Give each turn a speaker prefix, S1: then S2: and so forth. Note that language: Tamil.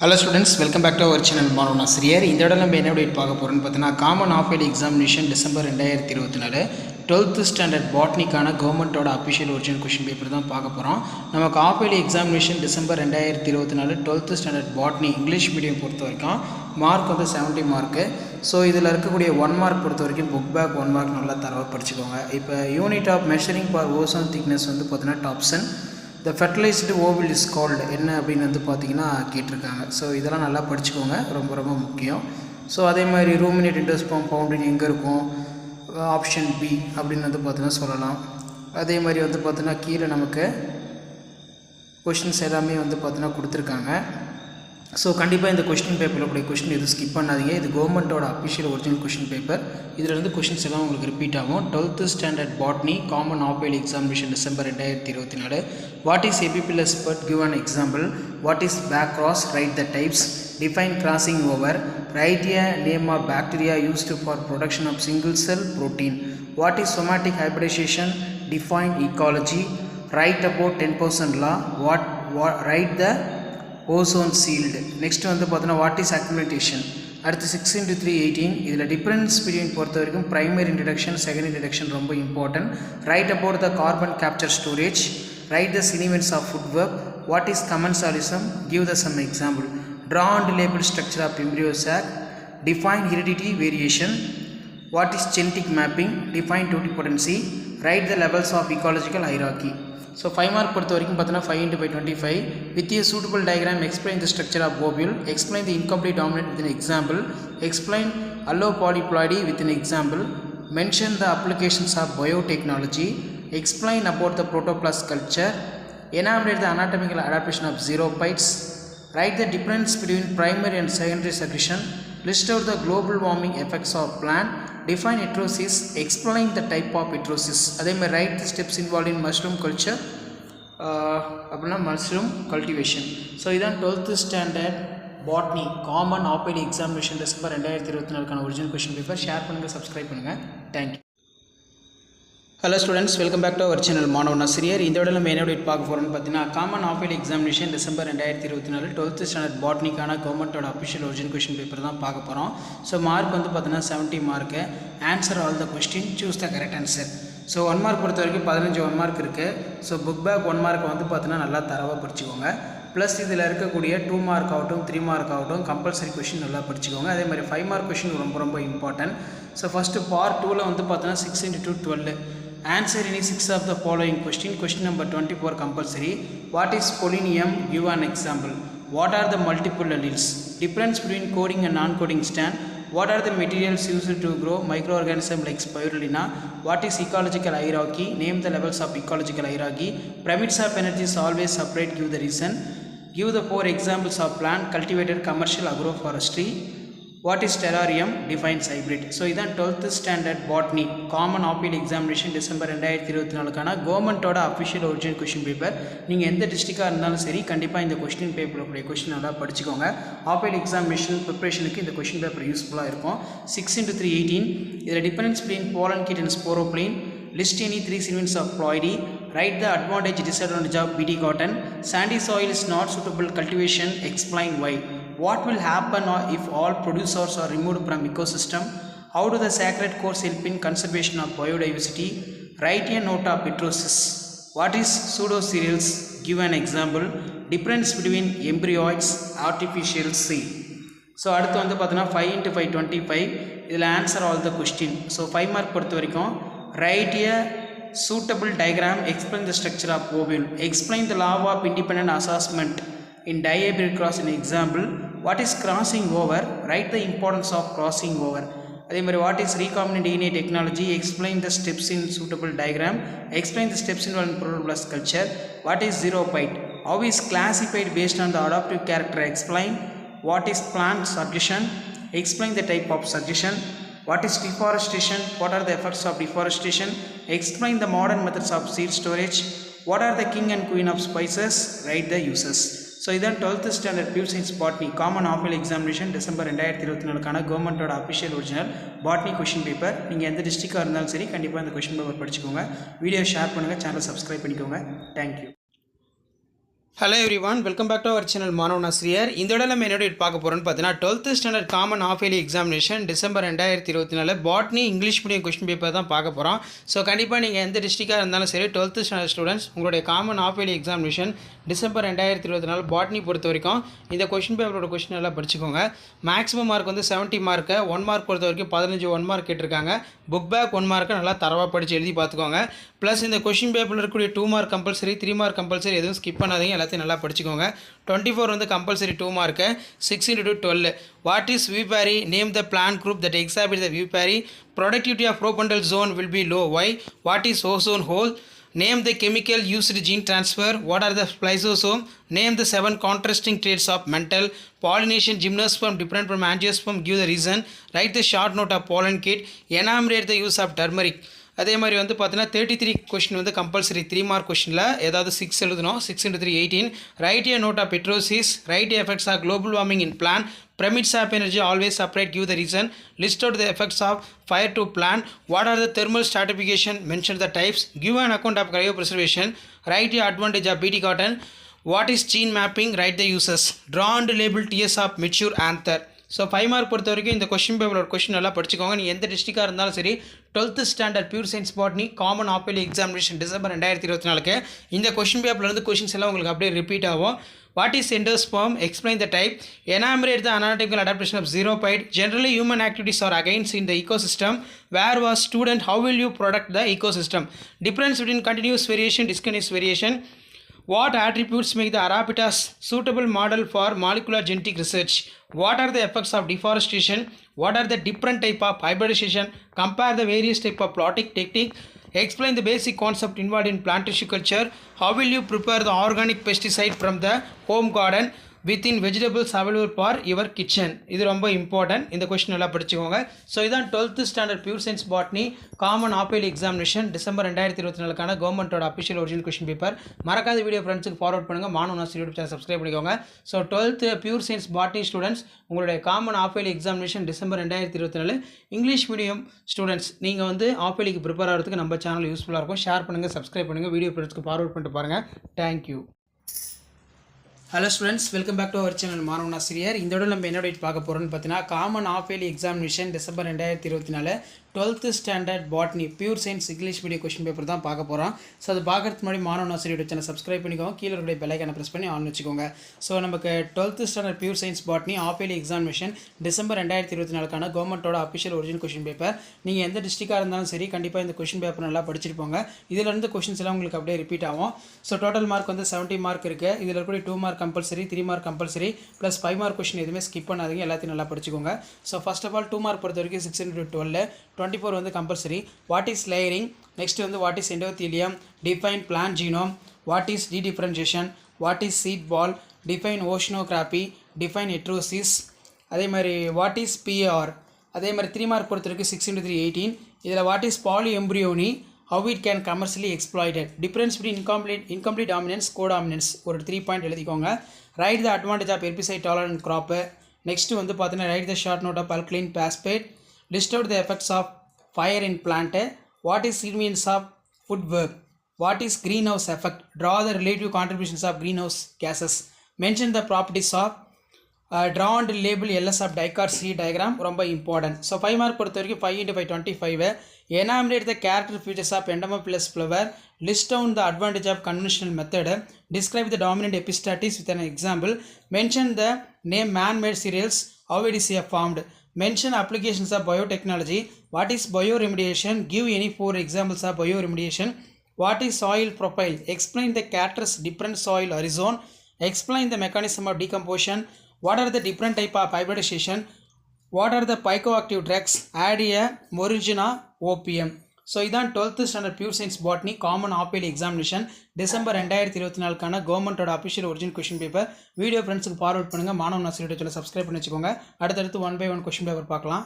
S1: Hello students, welcome back to our channel Marona Sriyar. இந்த இடத்துல நம்ம என்ன update பார்க்க போறோம்னு பார்த்தீங்கன்னா common half yearly examination December 2024 12th standard பாட்னிக்கான கவர்மெண்ட்டோட அஃபிஷியல் ஒரிஜினல் क्वेश्चन பேப்பர் தான் பார்க்க போறோம். நமக்கு half yearly examination December 2024 12th standard botany English medium பொறுத்த வரைக்கும் மார்க் வந்து 70 மார்க். ஸோ இதில் இருக்கக்கூடிய 1 மார்க் பொறுத்த வரைக்கும் புக் பேக் 1 மார்க் நல்லா தரவாக படிச்சுக்கோங்க. இப்போ unit of measuring for ozone thickness வந்து பார்த்தீங்கன்னா Dobson the fertilised ovule is called என்ன அப்படின்னு வந்து பார்த்தீங்கன்னா கேட்டிருக்காங்க. ஸோ இதெல்லாம் நல்லா படிச்சுக்கோங்க, ரொம்ப ரொம்ப முக்கியம். ஸோ அதே மாதிரி ரூமினேட் இன்டர்ஸ்பாம் பவுண்டரிங் எங்கே இருக்கும், ஆப்ஷன் பி அப்படின்னு வந்து பார்த்தீங்கன்னா சொல்லலாம். அதே மாதிரி வந்து பார்த்தீங்கன்னா கீழே நமக்கு கொஷின்ஸ் எல்லாமே வந்து பார்த்தீங்கன்னா கொடுத்துருக்காங்க. ஸோ கண்டிப்பாக இந்த கொஸ்டின் பேப்பரில் கூடிய கொஸ்டின் எதுவும் ஸ்கிப் பண்ணாதீங்க. இது கவர்மெண்ட்டோட அஃபிஷியல் ஒரிஜினல் கொஸ்டின் பேப்பர். இதில் இருந்து கொஸ்டின்ஸ் எல்லாம் உங்களுக்கு ரிப்பீட் ஆகும். 12th standard botany common half yearly examination December 2024. What is epiphyllous but give an example. What is back cross, write the types. Define crossing over. Write a name of bacteria used for production of single cell protein. What is somatic hybridization? Define ecology. Write about 10% law. Write the ozone sealed. Next வந்து பார்த்தோன்னா வாட் இஸ் அக்யூமுலேஷன். அடுத்து 6 into 3 18. இதில் டிஃப்ரென்ஸ் பிட்வீன் பொறுத்த வரைக்கும் ப்ரைமரி இன்ட்ரடக்ஷன் செகண்ட் இன்ட்ரடக்ஷன் ரொம்ப important. Write about the carbon capture storage. Write the sediments of food work. What is commensalism, give the some example. Draw and label structure of embryo sac. Define heredity variation. What is genetic mapping? Define totipotency. Write the levels of ecological hierarchy. So 5 mark பொறுத்த வரைக்கும் பார்த்தீங்கன்னா 5 into 25. With a suitable diagram, explain the structure of ovule. Explain the incomplete dominant with an example. Explain allopolyploidy with an example. Mention the applications of biotechnology. Explain about the protoplast culture. Enumerate the anatomical adaptation of xerophytes. Write the difference between primary and secondary secretion. List out the global warming effects of plant. Define heterosis. Explain the type of heterosis. அதே மாதிரி write the steps involved in mushroom culture அப்படின்னா mushroom cultivation. ஸோ இதான் 12th standard botany common half yearly examination December 2024 original question paper. Share பண்ணுங்கள், சப்ஸ்கிரைப் பண்ணுங்கள். Thank you. Hello students, welcome back to our channel Manavan Asiriyar. இந்த விட நம்ம என்ன update பார்க்க போகிறோம்னு பார்த்தீங்கன்னா common half yearly examination December 2024 12th standard பாட்னிக்கான கவர்மெண்ட்டோட அஃபிஷியல் ஒரிஜினல் கொஸ்டின் பேப்பர் தான் பார்க்க போகிறோம். ஸோ மார்க் வந்து பார்த்தீங்கன்னா 70 mark. Answer all the question, choose the correct answer. So 1 mark பொறுத்த வரைக்கும் 15 1 மார்க் இருக்குது. ஸோ புக் பேக் 1 மார்க் வந்து பார்த்தீங்கன்னா நல்லா தரவாக படிச்சுக்கோங்க. ப்ளஸ் இதில் இருக்கக்கூடிய 2 மார்க் ஆகட்டும் 3 மார்க் ஆகட்டும் கம்பல்சரி கொஷின் நல்லா படிச்சுக்கோங்க. அதே மாதிரி 5 மார்க் கொஷின் ரொம்ப ரொம்ப இம்பார்ட்டன்ட். ஸோ ஃபஸ்ட்டு பார்ட் 2ல் வந்து பார்த்தீங்கன்னா 6 into 2 12. Answer any 6 of the following question. Question number 24 compulsory. What is polonium? Give an example. What are the multiple alleles? Difference between coding and non-coding stand. What are the materials used to grow microorganisms like spirulina? What is ecological hierarchy? Name the levels of ecological hierarchy. Pyramids of energy is always separate. Give the reason. Give the 4 examples of plant cultivated commercial agroforestry. What is terrarium? Defines hybrid. So இதான் 12th standard botany common half yearly examination December 2024 கவர்மெண்ட்டோட அஃபிஷியல் ஒரிஜினல் கொஸ்டின் பேப்பர். நீங்கள் எந்த டிஸ்ட்ரிக்டாக இருந்தாலும் சரி கண்டிப்பாக இந்த கொஸ்டின் பேப்பருடைய கொஸ்டின் நல்லா படிச்சுக்கோங்க. ஆஃப் இயர்லி எக்ஸாமினேஷன் ப்ரிப்பரேஷனுக்கு இந்த கொஸ்டின் பேப்பர் யூஸ்ஃபுல்லாக இருக்கும். 6 into 3 18. இதில் difference between pollen kit and sporopline. List any 3 sequence of ploidy. Write the advantage disadvantage of BT cotton. Sandy soil is not suitable cultivation. Explain why. What will happen if all producers are removed from ecosystem? How do the sacred course help in conservation of biodiversity? Write a note of heterosis. What is pseudocereals? Give an example. Difference between embryoids, artificial seed. So அடுத்து வந்து பார்த்தீங்கன்னா 5 into 5 25. இதில் answer all the question. So 5 mark பொறுத்த வரைக்கும் write a suitable diagram. Explain the structure of ovule. Explain the law of independent assessment in dihybrid cross in example. What is crossing over? Write the importance of crossing over. அதே மாதிரி what is recombinant DNA technology? Explain the steps in suitable diagram. Explain the steps involved in protoplast culture. What is xerophyte? How is classified based on the adaptive character? Explain. What is plant suggestion? Explain the type of suggestion. What is deforestation? What are the effects of deforestation? Explain the modern methods of seed storage. What are the king and queen of spices? Write the uses. So இதான் 12th standard pure science botany common half yearly examination December 2024 கவர்மெண்ட்டோட official original botany question paper. நீங்கள் எந்த டிஸ்ட்ரிக்டாக இருந்தாலும் சரி கண்டிப்பாக இந்த கொஷின் பேப்பர் படிச்சுக்கோங்க. வீடியோ ஷேர் பண்ணுங்கள், சேனல் சப்ஸ்கிரைப் பண்ணிக்கோங்க. Thank you. Hello everyone, welcome back to our channel Manavan Asiriyar. இந்த இடம் நம்ம என்னோட பார்க்க போகிறோன்னு பார்த்தீங்கன்னா 12th standard common half yearly examination December 2024 botany English medium question paper தான் பார்க்க போகிறோம். ஸோ கண்டிப்பாக நீங்கள் எந்த டிஸ்ட்ரிக்டாக இருந்தாலும் சரி 12th ஸ்டாண்டர்ட் ஸ்டூடெண்ட்ஸ் உங்களுடைய common half yearly examination December 2024 botany பொறுத்த வரைக்கும் இந்த கொஸ்டின் பேப்பரோட கொஸ்டின் எல்லாம் படிச்சுக்கோங்க. மேக்ஸிமம் மார்க் வந்து 70 மார்க்கு, 1 மார்க் பொறுத்த வரைக்கும் 15 1 மார்க் கேட்டிருக்காங்க. புக் பேக் 1 மார்க்கு நல்லா தரவாக படித்து எழுதி பார்த்துக்கோங்க. ப்ளஸ் இந்த கொஸ்டின் பேப்பரில் இருக்கக்கூடிய 2 மார்க் கம்பல்சரி, 3 மார்க் கம்பல்சரி, எதுவும் ஸ்கிப் பண்ணாதீங்க, எல்லாத்தையும் நல்லா படிச்சுக்கோங்க. 24 வந்து compulsory 2 mark. 6 into 12. What is vivipary? Name the plant group that exhibits the vivipary. Productivity of propendal zone will be low. Why? What is ozone hole? Name the chemical used gene transfer. What are the spliceosome? Name the 7 contrasting traits of mental. Pollination, gymnosperm different from angiosperm. Give the reason. Write the short note of pollen kit. Enumerate the use of turmeric. அதே மாதிரி வந்து பார்த்தீங்கன்னா 33 கொஸ்டின் வந்து கம்பல்சரி 3 மார்க் கொஸ்டினில் ஏதாவது 6 எழுதணும். 6 into 3 18. Write a note of petrosis. Write effects of global warming in plant. Premises of energy always separate. Give the reason. List out the effects of fire to plant. What are the thermal stratification? Mention the types. Give an account of cryopreservation. Write the advantage of BT cotton. What is gene mapping? Write the uses. Draw and label TS of mature anther. So 5 mark பொறுத்த வரைக்கும் இந்த கொஸ்டின் பேப்பரோட கொஸ்டின் நல்லா படிச்சுக்கோங்க. நீங்கள் எந்த டிஸ்ட்ரிக்டாக இருந்தாலும் சரி 12th standard pure science botany common half yearly examination December 2024 இந்த கொஸ்டின் பேப்பர்லேருந்து கொஸ்டின்ஸ் எல்லாம் உங்களுக்கு அப்படியே ரிப்பீட் ஆகும். What is endosperm? Explain the type. Enumerate the anatomical adaptation of xeropide. Generally, human activities are against in the ecosystem. Where was student? How will you protect the ecosystem? Difference between continuous variation, discontinuous variation. What attributes make the Arapitas suitable model for molecular genetic research? What are the effects of deforestation? What are the different type of hybridization? Compare the various type of plotting technique. Explain the basic concept involved in plant tissue culture. How will you prepare the organic pesticide from the home garden within vegetables available for your kitchen? இது ரொம்ப இம்பார்ட்டன்ட். இந்த கொஸ்டின் நல்லா படிச்சுக்கோங்க. ஸோ இதான் 12th standard pure science botany common half yearly examination December 2024 கவர்மெண்ட்டோட அஃபிஷியல் ஒரிஜினல் கொஸ்டின் பேப்பர். மறக்காத வீடியோ ஃப்ரெண்ட்ஸுக்கு ஃபார்வர்ட் பண்ணுங்கள். மாணவன் ஆசிரியர் யூடியூப் சேனல் சப்ஸ்கிரைப் பண்ணிக்கோங்க. So 12th pure science botany students உங்களுடைய common half yearly examination December 2024 English medium students நீங்கள் வந்து ஆஃப் இயர்லிக்கு ப்ரிப்பேர் ஆகிறதுக்கு நம்ம சேனல் யூஸ்ஃபுல்லாக இருக்கும். ஷேர் பண்ணுங்கள், சப்ஸ்கிரைப் பண்ணுங்கள், வீடியோ ஃப்ரெண்ட்ஸ்க்கு ஃபார்வர்ட் பண்ணிட்டு பாருங்கள். Thank you. Hello students, welcome back to our channel Manavan Asiriyar. இந்த இடம் நம்ம என்ன பார்க்க போகிறோம்னு பார்த்தீங்கன்னா common half yearly examination December 2024 12th standard botany pure science English medium question paper தான் பார்க்க போகிறோம். ஸோ அது பார்க்கறதுக்கு முன்னாடி மாணவன் ஆசிரியர் சேனல் சப்ஸ்கிரைப் பண்ணிக்கோங்க. கீழே இருக்கிற பெல் ஐக்கானை ப்ரெஸ் பண்ணி ஆன் வச்சுக்கோங்க. ஸோ நமக்கு 12th standard pure science botany half yearly examination December 2024 கவர்மெண்ட்டோட அஃபிஷியல் ஒரிஜினல் கொஸ்டின் பேப்பர். நீங்கள் எந்த டிஸ்ட்ரிக்டாக இருந்தாலும் சரி கண்டிப்பாக இந்த கொஸ்டின் பேப்பர் நல்லா படிச்சிருப்போங்க. இதிலிருந்து கொஸ்டின்ஸ் எல்லாம் உங்களுக்கு அப்படியே ரிப்பீட் ஆகும். ஸோ டோட்டல் மார்க் வந்து 70 மார்க் இருக்குது. இதில் இருக்கக்கூடிய 2 mark compulsory, 3 mark compulsory, plus 5 mark question எதுவுமே ஸ்கிப் பண்ணாதீங்க, எல்லாத்தையும் நல்லா படிச்சுக்கோங்க. So first of all 2 mark பொறுத்த வரைக்கும் 6 into 12. 24 வந்து கம்பல்சரி. What is layering? நெக்ஸ்ட் வந்து what is endothelium? Define plant genome. What is dedifferentiation? What is seed ball? Define oceanography. Define heterosis. அதே மாதிரி what is PAR? அதே மாதிரி 3 மார்க் பொறுத்த வரைக்கும் 6 into 3 18. இதில் what is polyembryony? How it can commercially exploited. Difference between incomplete dominance, codominance. ஒரு 3 பாயிண்ட் எழுதிக்கோங்க. Write the advantage of herbicide tolerant crop. Next வந்து பார்த்தீங்கன்னா write the short note of alkaline phosphate. List out the effects of fire in plant. What is significance of woodwork? What is greenhouse effect? Draw the relative contributions of greenhouse gases. Mention the properties of draw and label LS of Dicot C diagram. ரொம்ப important. So 5 மார்க் பொறுத்த வரைக்கும் 5 into 5 25. Enumerate the character features of Entomophilus flower. List down the advantage of conventional method. Describe the dominant epistatis with an example. Mention the name man-made cereals. How it is formed. Mention applications of biotechnology. What is bioremediation? Give any 4 examples of bioremediation. What is soil profile? Explain the characters different soil horizon. Explain the mechanism of decomposition. What are the different type of hybridization? What are the psychoactive drugs? Add a Morigina opium. So இதான் 12th standard pure science botany common half yearly examination December 2024 கவர்மெண்ட்டோட official original question paper. Video ஃப்ரெண்ட்ஸுக்கு ஃபார்வர்ட் பண்ணுங்கள். மாணவன் ஆசிரியர் சேனலை சப்ஸ்கிரைப் பண்ணி வச்சுக்கோங்க. அடுத்தடுத்து 1 by 1 கொஸ்டின் பேப்பர் பார்க்கலாம்.